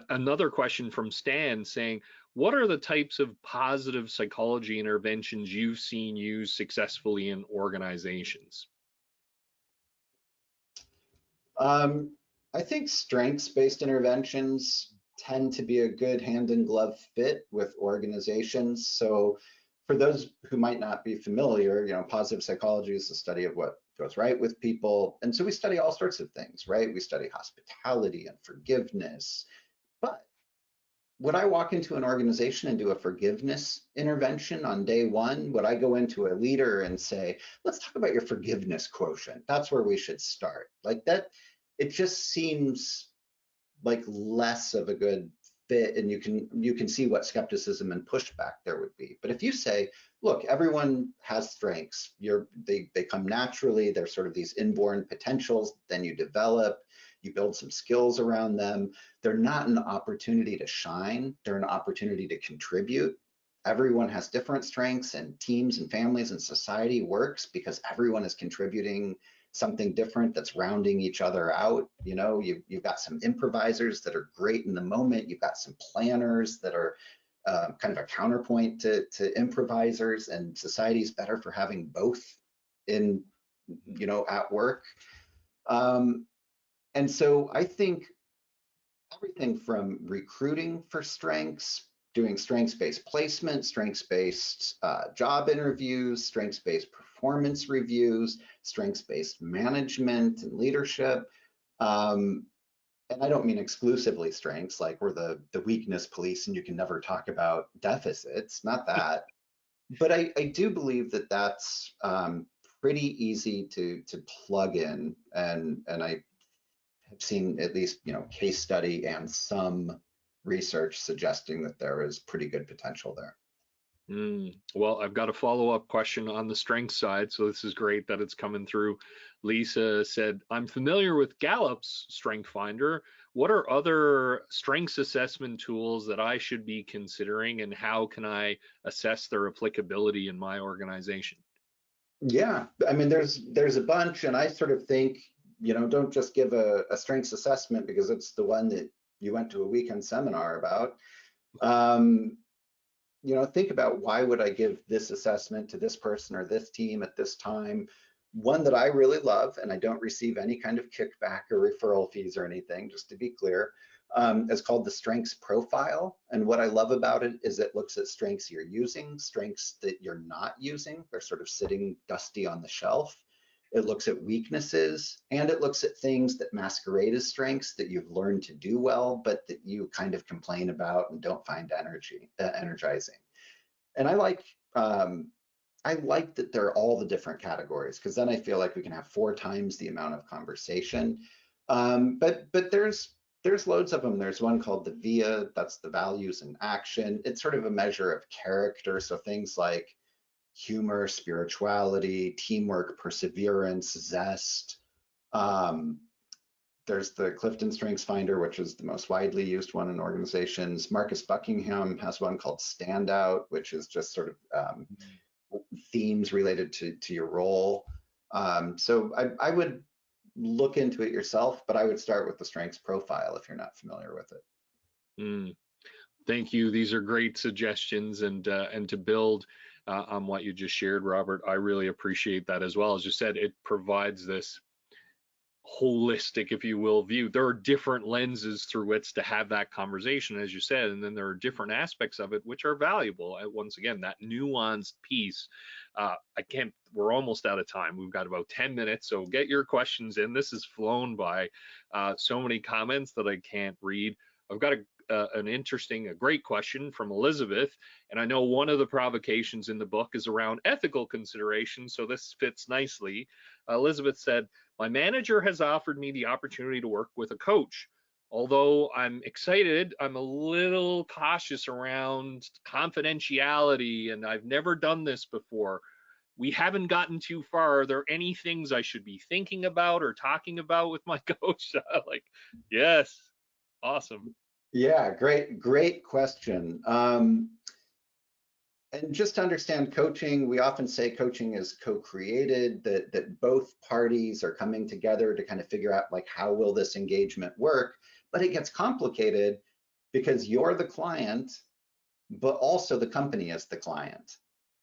Another question from Stan saying, what are the types of positive psychology interventions you've seen used successfully in organizations? Um, I think strengths-based interventions tend to be a good hand-in-glove fit with organizations. So for those who might not be familiar, positive psychology is the study of what goes right with people. And so we study all sorts of things, right? We study hospitality and forgiveness. But would I walk into an organization and do a forgiveness intervention on day one? Would I go into a leader and say, let's talk about your forgiveness quotient? That's where we should start. Like that, it just seems like less of a good fit, and you can see what skepticism and pushback there would be. But if you say, look, everyone has strengths, they come naturally, they're sort of these inborn potentials, then you develop, you build some skills around them. They're not an opportunity to shine, they're an opportunity to contribute. Everyone has different strengths, and teams and families and society works because everyone is contributing something different that's rounding each other out. You've got some improvisers that are great in the moment. You've got some planners that are kind of a counterpoint to improvisers, and society's better for having both in, at work. And so I think everything from recruiting for strengths, doing strengths-based placement, strengths-based job interviews, strengths-based performance reviews, strengths-based management and leadership. And I don't mean exclusively strengths, like we're the weakness police and you can never talk about deficits, not that. But I do believe that that's pretty easy to plug in, and I have seen at least case study and some research suggesting that there is pretty good potential there. Well, I've got a follow-up question on the strength side, so this is great that it's coming through. Lisa said, I'm familiar with Gallup's Strength Finder. What are other strengths assessment tools that I should be considering, and how can I assess their applicability in my organization? Yeah, I mean, there's a bunch, and I sort of think, don't just give a strengths assessment because it's the one that you went to a weekend seminar about. Think about, why would I give this assessment to this person or this team at this time? One that I really love, and I don't receive any kind of kickback or referral fees or anything, just to be clear, is called the Strengths Profile. And what I love about it is it looks at strengths you're using, strengths that you're not using. They're sort of sitting dusty on the shelf. It looks at weaknesses, and it looks at things that masquerade as strengths that you've learned to do well, but that you kind of complain about and don't find energizing. And I like that they're all the different categories, because then I feel like we can have 4 times the amount of conversation. But there's loads of them. There's one called the VIA, that's the values in action. It's sort of a measure of character, so things like humor, spirituality, teamwork, perseverance, zest. There's the Clifton Strengths Finder, which is the most widely used one in organizations. Marcus Buckingham has one called Standout, which is just sort of themes related to your role. So I would look into it yourself, but I would start with the Strengths Profile if you're not familiar with it. Thank you. These are great suggestions, and to build on what you just shared, Robert, I really appreciate that as well. As you said, it provides this holistic, if you will, view. There are different lenses through which to have that conversation, as you said, and then there are different aspects of it which are valuable. Once again, that nuanced piece. We're almost out of time. We've got about 10 minutes, so get your questions in. This has flown by. So many comments that I can't read. I've got a great question from Elizabeth, and I know one of the provocations in the book is around ethical considerations, so this fits nicely. Elizabeth said, my manager has offered me the opportunity to work with a coach. Although I'm excited, I'm a little cautious around confidentiality, and I've never done this before. we haven't gotten too far. Are there any things I should be thinking about or talking about with my coach? Like, yes, awesome. Yeah, great question. And just to understand coaching, we often say coaching is co-created, that both parties are coming together to kind of figure out like how will this engagement work, but it gets complicated because you're the client, but also the company is the client,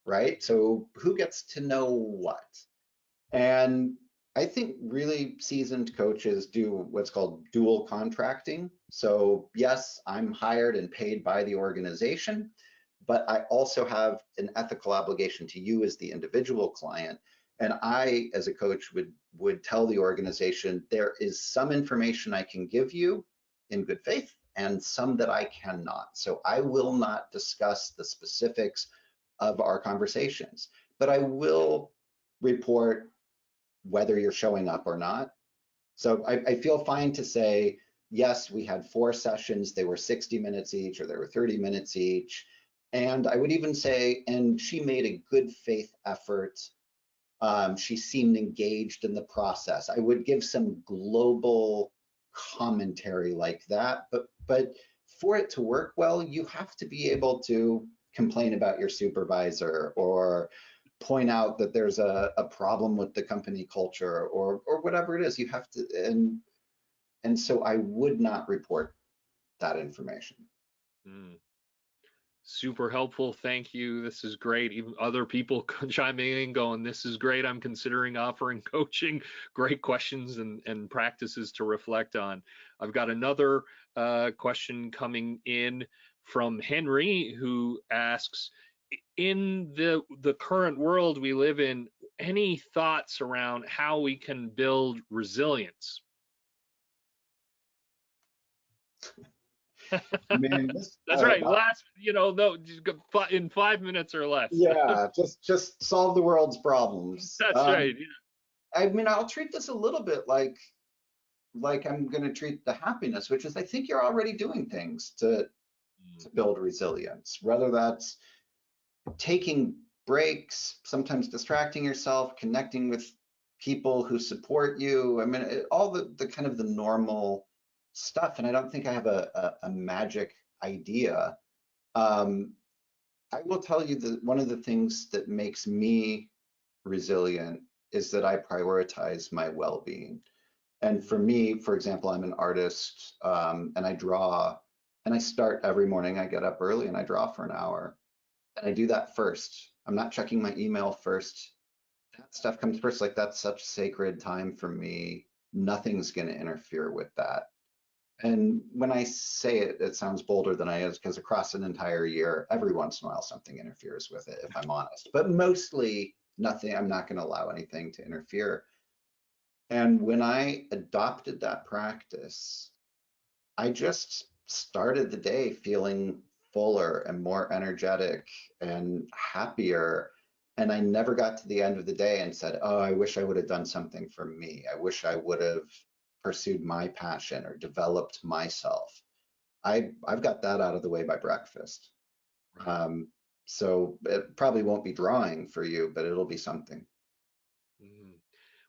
right? So who gets to know what? And I think really seasoned coaches do what's called dual contracting. So yes, I'm hired and paid by the organization, but I also have an ethical obligation to you as the individual client. And I, as a coach, would tell the organization there is some information I can give you in good faith and some that I cannot. So I will not discuss the specifics of our conversations, but I will report whether you're showing up or not. So I feel fine to say, yes, we had 4 sessions, they were 60 minutes each, or they were 30 minutes each. And I would even say, and she made a good faith effort. She seemed engaged in the process. I would give some global commentary like that, but for it to work well, you have to be able to complain about your supervisor or point out that there's a problem with the company culture or whatever it is. You have to, and so I would not report that information. Mm. Super helpful. Thank you. This is great. Even other people chiming in going, this is great. I'm considering offering coaching. Great questions and practices to reflect on. I've got another question coming in from Henry, who asks, in the current world we live in, any thoughts around how we can build resilience? I mean, this, That's right. Last, no, in 5 minutes or less. yeah, just solve the world's problems. That's right. I mean, I'll treat this a little bit like I'm going to treat the happiness, which is I think you're already doing things to build resilience, whether that's taking breaks, sometimes distracting yourself, connecting with people who support you. I mean, all the kind of the normal stuff. And I don't think I have a magic idea. I will tell you that one of the things that makes me resilient is that I prioritize my well-being. And for me, for example, I'm an artist, and I draw, and I start every morning. I get up early and I draw for an hour, and I do that first. I'm not checking my email first. That stuff comes first. Like that's such sacred time for me. Nothing's going to interfere with that. And when I say it, it sounds bolder than I is because across an entire year, every once in a while, something interferes with it, if I'm honest. But mostly nothing. I'm not going to allow anything to interfere. And when I adopted that practice, I just started the day feeling fuller and more energetic and happier. And I never got to the end of the day and said, oh, I wish I would have done something for me. I wish I would have pursued my passion or developed myself. I've got that out of the way by breakfast. So it probably won't be drawing for you, but it'll be something. Mhm.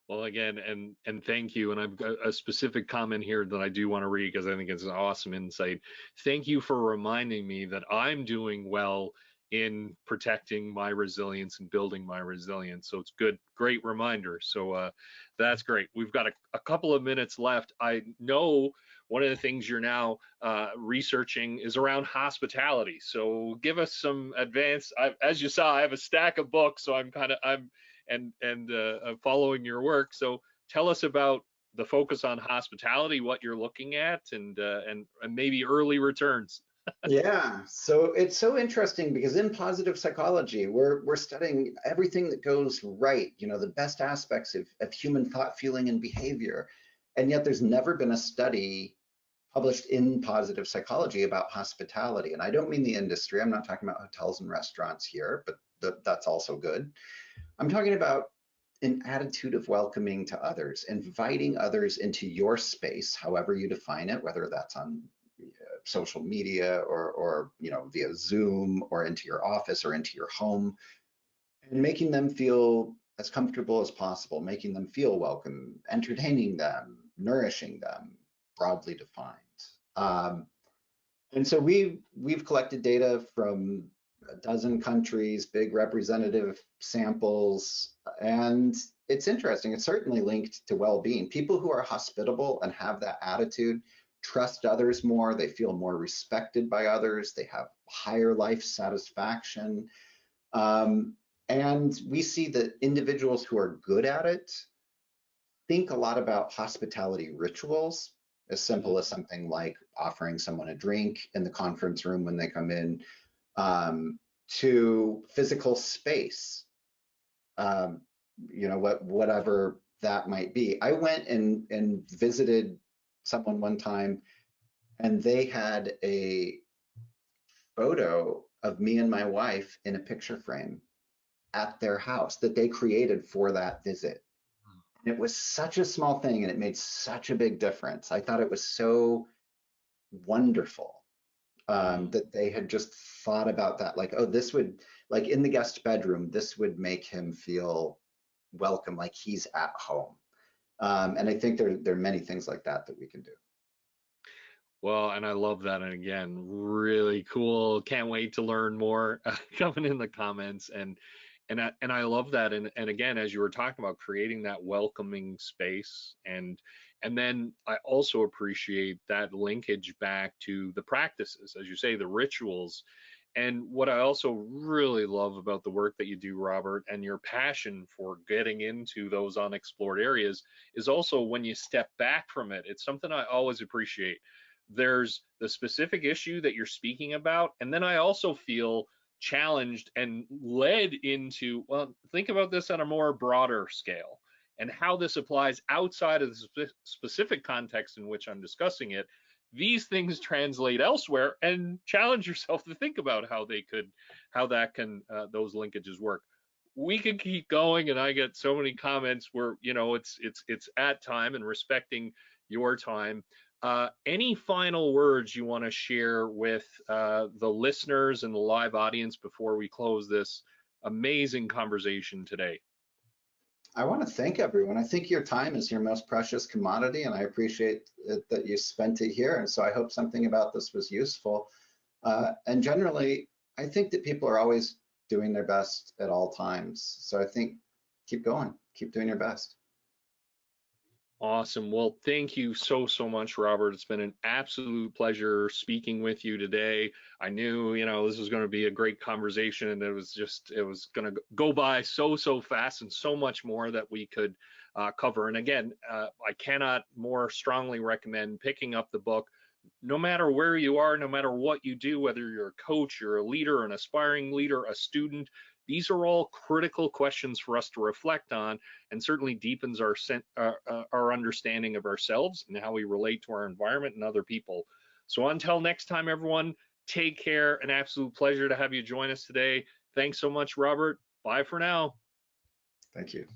Well, again, and thank you. And I've got a specific comment here that I do want to read because I think it's an awesome insight. Thank you for reminding me that I'm doing well in protecting my resilience and building my resilience. So it's good, great reminder. So that's great. We've got a couple of minutes left. I know one of the things you're now researching is around hospitality. So give us some advance. As you saw, I have a stack of books, so I'm following your work. So tell us about the focus on hospitality, what you're looking at, and maybe early returns. Yeah, so it's so interesting because in positive psychology, we're studying everything that goes right, the best aspects of human thought, feeling, and behavior. And yet there's never been a study published in positive psychology about hospitality. And I don't mean the industry. I'm not talking about hotels and restaurants here, but that's also good. I'm talking about an attitude of welcoming to others, inviting others into your space, however you define it, whether that's on social media or via Zoom or into your office or into your home. and making them feel as comfortable as possible, making them feel welcome, entertaining them, nourishing them, broadly defined. Um, and so we've collected data from a dozen countries, big representative samples, and it's interesting. It's certainly linked to well-being. People who are hospitable and have that attitude trust others more. They feel more respected by others. They have higher life satisfaction. And we see that individuals who are good at it think a lot about hospitality rituals, as simple as something like offering someone a drink in the conference room when they come in, to physical space, whatever that might be. I went and visited someone one time, and they had a photo of me and my wife in a picture frame at their house that they created for that visit. And it was such a small thing, and it made such a big difference. I thought it was so wonderful that they had just thought about that. Like, oh, this would, like in the guest bedroom, this would make him feel welcome, like he's at home. And I think there are many things like that that we can do. Well, and I love that. And again, really cool. Can't wait to learn more coming in the comments. And I love that. And again, as you were talking about creating that welcoming space, and then I also appreciate that linkage back to the practices, as you say, the rituals. And what I also really love about the work that you do, Robert, and your passion for getting into those unexplored areas is also when you step back from it. It's something I always appreciate. There's the specific issue that you're speaking about, and then I also feel challenged and led into, well, think about this on a more broader scale and how this applies outside of the specific context in which I'm discussing it. These things translate elsewhere, and challenge yourself to think about how that can those linkages work. We could keep going, and I get so many comments where it's at time and respecting your time. Any final words you want to share with the listeners and the live audience before we close this amazing conversation today? I want to thank everyone. I think your time is your most precious commodity, and I appreciate that you spent it here. And so I hope something about this was useful. And generally, I think that people are always doing their best at all times. So I think keep going, keep doing your best. Awesome. Well, thank you so much, Robert. It's been an absolute pleasure speaking with you today. I knew, this was going to be a great conversation, and it was going to go by so fast, and so much more that we could cover. And again, I cannot more strongly recommend picking up the book, no matter where you are, no matter what you do, whether you're a coach, you're a leader, an aspiring leader, a student. These are all critical questions for us to reflect on, and certainly deepens our understanding of ourselves and how we relate to our environment and other people. So until next time, everyone, take care. An absolute pleasure to have you join us today. Thanks so much, Robert. Bye for now. Thank you.